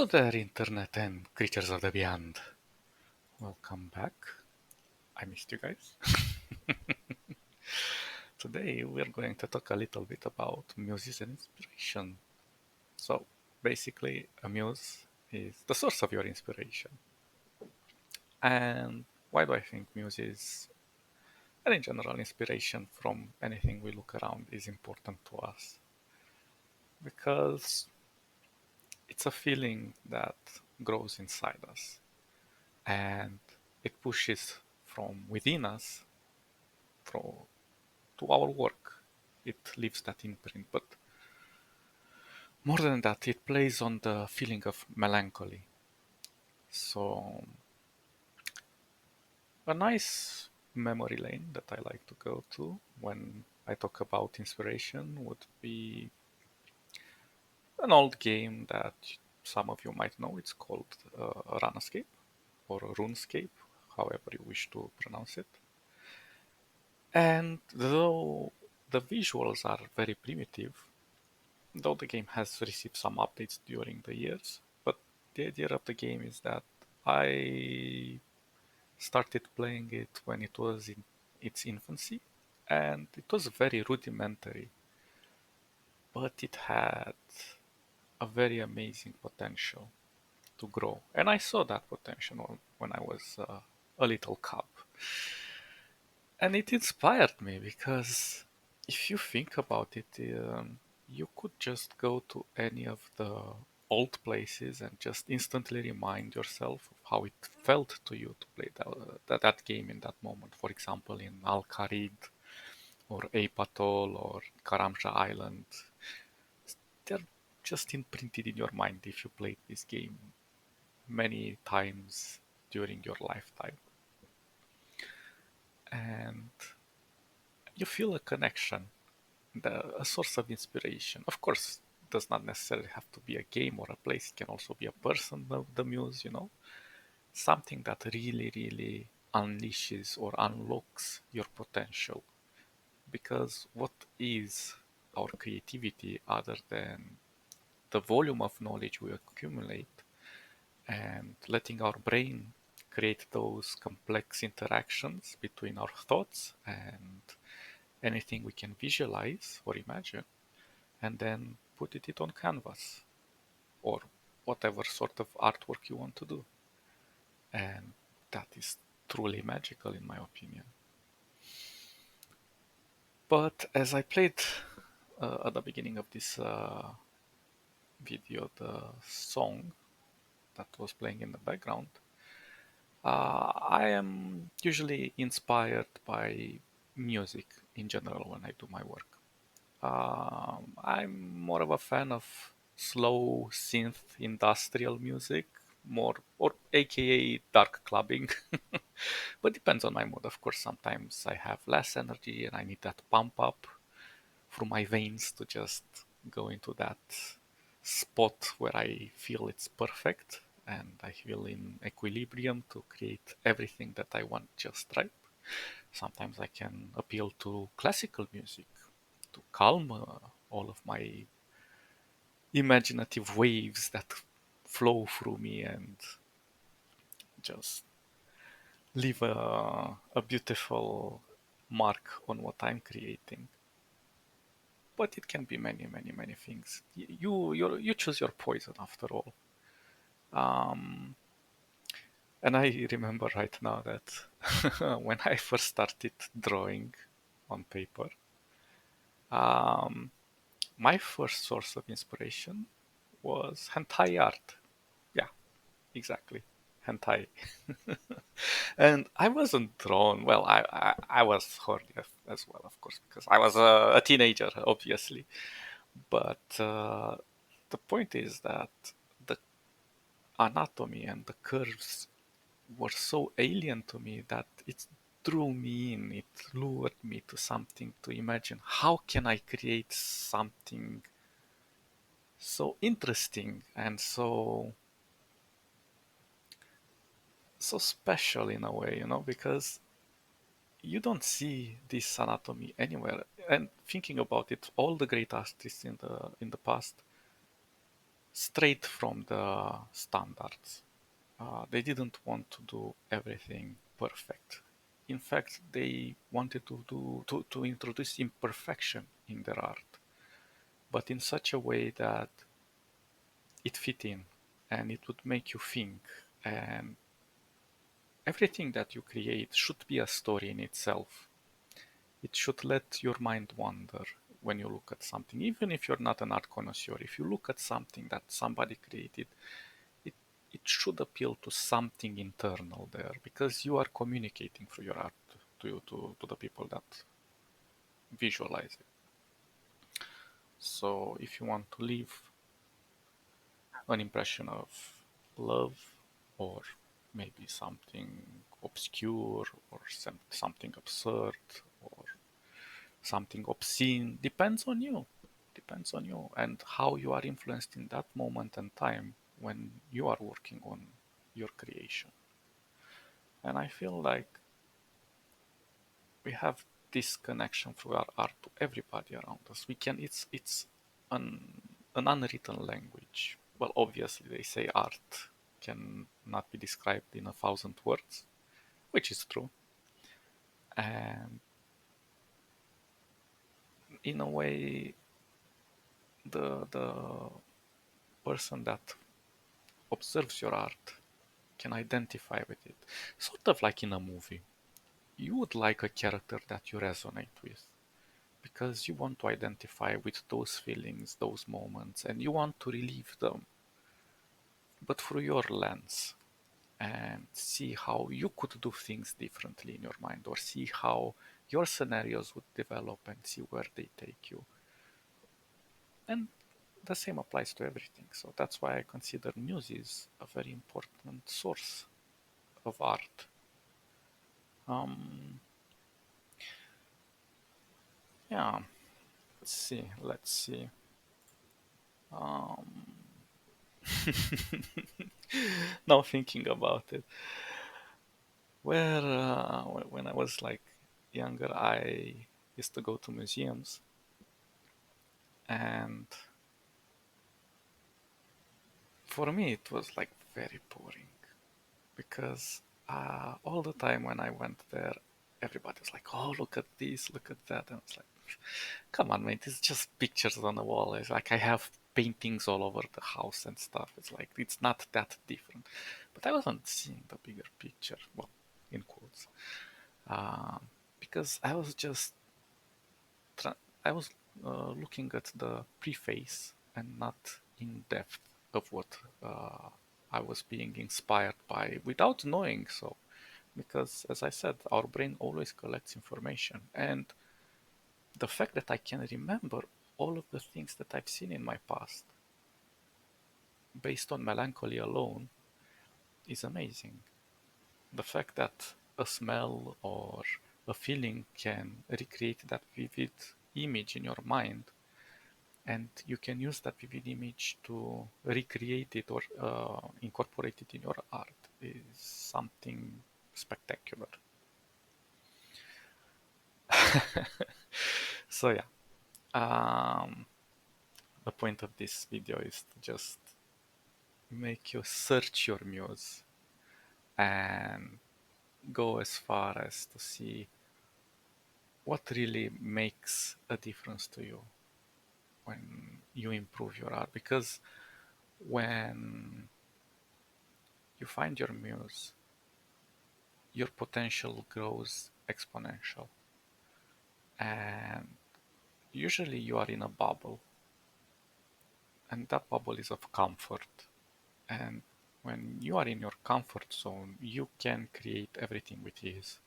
Hello there, Internet and creatures of the beyond. Welcome back. I missed you guys. Today we're going to talk a little bit about muses and inspiration. So, basically, a muse is the source of your inspiration. And why do I think muses, and in general, inspiration from anything we look around is important to us? Because it's a feeling that grows inside us and it pushes from within us through to our work. It leaves that imprint. But more than that, it plays on the feeling of melancholy. So, a nice memory lane that I like to go to when I talk about inspiration would be an old game that some of you might know. It's called Runescape or RuneScape, however you wish to pronounce it. And though the visuals are very primitive, though the game has received some updates during the years, but the idea of the game is that I started playing it when it was in its infancy, and it was very rudimentary, but it had a very amazing potential to grow. And I saw that potential when I was a little cub. And it inspired me because if you think about it, you could just go to any of the old places and just instantly remind yourself of how it felt to you to play that game in that moment. For example, in Al-Kharid or Ape Atoll or Karamja Island, they're just imprinted in your mind if you played this game many times during your lifetime. And you feel a connection, a source of inspiration. Of course, does not necessarily have to be a game or a place. It can also be a person, the muse, something that really, really unleashes or unlocks your potential. Because what is our creativity other than the volume of knowledge we accumulate and letting our brain create those complex interactions between our thoughts and anything we can visualize or imagine, and then put it on canvas or whatever sort of artwork you want to do. And that is truly magical, in my opinion. But as I played at the beginning of this video, the song that was playing in the background, I am usually inspired by music in general when I do my work. I'm more of a fan of slow synth industrial music, more or aka dark clubbing. But depends on my mood. Of course, sometimes I have less energy and I need that pump up through my veins to just go into that spot where I feel it's perfect and I feel in equilibrium to create everything that I want just right. Sometimes I can appeal to classical music to calm all of my imaginative waves that flow through me and just leave a beautiful mark on what I'm creating. But it can be many, many, many things. You choose your poison after all. Um, and I remember right now that when I first started drawing on paper, um, my first source of inspiration was hentai art. Yeah, exactly. Hentai. And I wasn't drawn. Well, I was horny as well, of course, because I was a teenager, obviously. But the point is that the anatomy and the curves were so alien to me that it drew me in. It lured me to something to imagine. How can I create something so interesting and so special in a way, because you don't see this anatomy anywhere. And thinking about it, all the great artists in the past straight from the standards. They didn't want to do everything perfect. In fact, they wanted to introduce imperfection in their art, but in such a way that it fit in and it would make you think. And everything that you create should be a story in itself. It should let your mind wander when you look at something, even if you're not an art connoisseur. If you look at something that somebody created, it it should appeal to something internal there because you are communicating through your art to the people that visualize it. So if you want to leave an impression of love or maybe something obscure or something absurd or something obscene, depends on you and how you are influenced in that moment and time when you are working on your creation. And I feel like we have this connection through our art to everybody around us. We can it's an unwritten language. Well, obviously they say art can not be described in 1,000 words, which is true. And in a way, the person that observes your art can identify with it, sort of like in a movie. You would like a character that you resonate with because you want to identify with those feelings, those moments, and you want to relieve them, but through your lens and see how you could do things differently in your mind or see how your scenarios would develop and see where they take you. And the same applies to everything. So that's why I consider Muses a very important source of art. Um, yeah, let's see. Um, now thinking about it, when I was like younger, I used to go to museums, and for me it was like very boring because all the time when I went there, everybody was like, "Oh, look at this, look at that," and it's like, "Come on, mate, it's just pictures on the wall." It's like I have paintings all over the house and stuff. It's like it's not that different, but I wasn't seeing the bigger picture. Well, in quotes, um, because I was just I was looking at the preface and not in depth of what I was being inspired by without knowing so. Because, as I said, our brain always collects information, and the fact that I can remember all of the things that I've seen in my past based on melancholy alone is amazing. The fact that a smell or a feeling can recreate that vivid image in your mind and you can use that vivid image to recreate it or incorporate it in your art is something spectacular. So yeah, um, the point of this video is to just make you search your muse and go as far as to see what really makes a difference to you when you improve your art. Because when you find your muse, your potential grows exponential. And usually you are in a bubble, and that bubble is of comfort. And when you are in your comfort zone, you can create everything with ease.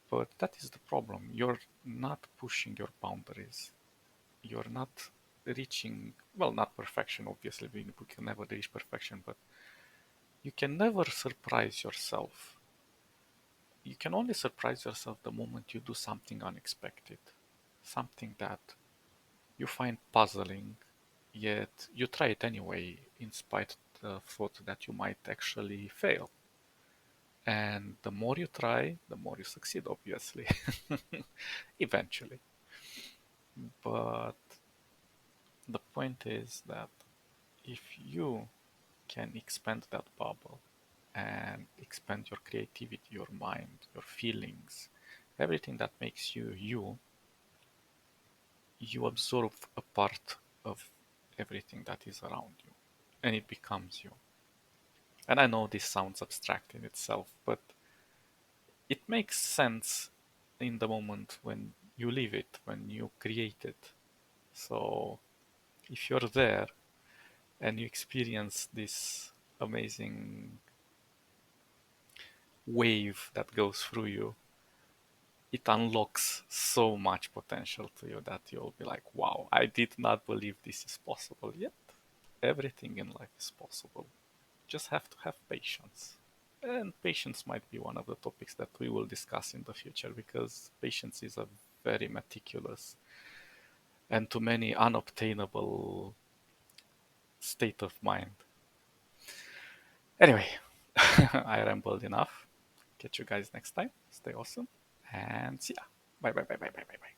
But that is the problem. You're not pushing your boundaries. You're not reaching, well, not perfection, obviously. We can never reach perfection, but you can never surprise yourself. You can only surprise yourself the moment you do something unexpected, something that you find puzzling, yet you try it anyway, in spite of the thought that you might actually fail. And the more you try, the more you succeed, obviously, eventually. But the point is that if you can expand that bubble and expand your creativity, your mind, your feelings, everything that makes you you, you absorb a part of everything that is around you and it becomes you. And I know this sounds abstract in itself, but it makes sense in the moment when you live it, when you create it. So if you're there and you experience this amazing wave that goes through you, it unlocks so much potential to you that you'll be like, wow, I did not believe this is possible yet. Everything in life is possible. Just have to have patience. And patience might be one of the topics that we will discuss in the future because patience is a very meticulous and to many unobtainable state of mind. Anyway, I rambled enough. Catch you guys next time. Stay awesome and see ya. Bye bye bye bye bye bye bye.